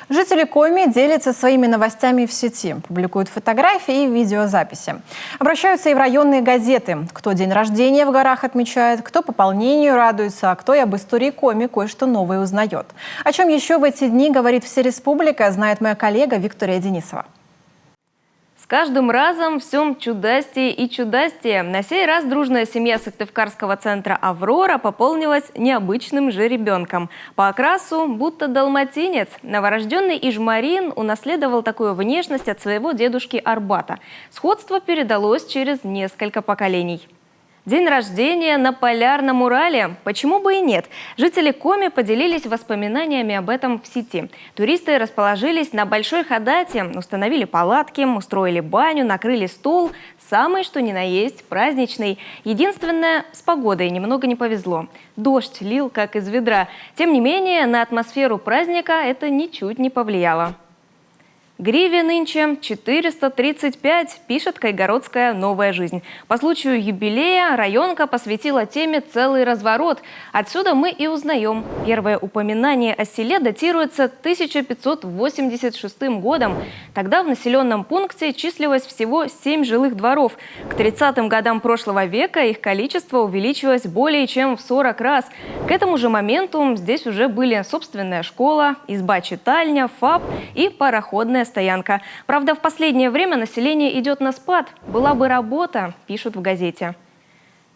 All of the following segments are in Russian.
Жители Коми делятся своими новостями в сети, публикуют фотографии и видеозаписи. Обращаются и в районные газеты. Кто день рождения в горах отмечает, кто пополнению радуется, а кто и об истории Коми кое-что новое узнает. О чем еще в эти дни говорит вся республика, знает моя коллега Виктория Денисова. С каждым разом все чудастее и чудастее. На сей раз дружная семья сыктывкарского центра «Аврора» пополнилась необычным жеребенком. По окрасу будто далматинец. Новорожденный Ижмарин унаследовал такую внешность от своего дедушки Арбата. Сходство передалось через несколько поколений. День рождения на Полярном Урале. Почему бы и нет? Жители Коми поделились воспоминаниями об этом в сети. Туристы расположились на большой хадате, установили палатки, устроили баню, накрыли стол. Самый что ни на есть праздничный. Единственное, с погодой немного не повезло. Дождь лил как из ведра. Тем не менее, на атмосферу праздника это ничуть не повлияло. Гриве нынче 435, пишет Кайгородская «Новая жизнь». По случаю юбилея районка посвятила теме целый разворот. Отсюда мы и узнаем. Первое упоминание о селе датируется 1586 годом. Тогда в населенном пункте числилось всего 7 жилых дворов. К 30-м годам прошлого века их количество увеличилось более чем в 40 раз. К этому же моменту здесь уже были собственная школа, изба-читальня, ФАП и пароходная стоянка. Правда, в последнее время население идет на спад. Была бы работа, пишут в газете.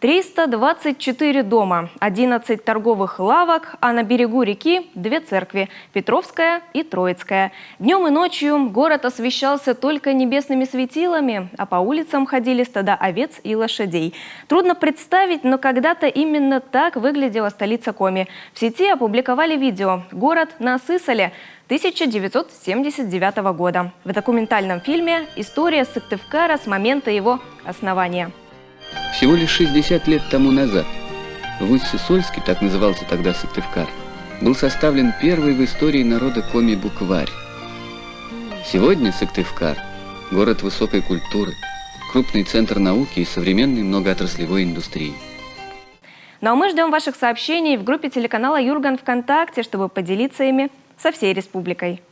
324 дома, 11 торговых лавок, а на берегу реки 2 церкви – Петровская и Троицкая. Днем и ночью город освещался только небесными светилами, а по улицам ходили стада овец и лошадей. Трудно представить, но когда-то именно так выглядела столица Коми. В сети опубликовали видео «Город на Сысоле» 1979 года. В документальном фильме история Сыктывкара с момента его основания. Всего лишь 60 лет тому назад в Усть-Сысольске, так назывался тогда Сыктывкар, был составлен первый в истории народа Коми букварь. Сегодня Сыктывкар – город высокой культуры, крупный центр науки и современной многоотраслевой индустрии. Ну а мы ждем ваших сообщений в группе телеканала «Юрган» ВКонтакте, чтобы поделиться ими со всей республикой.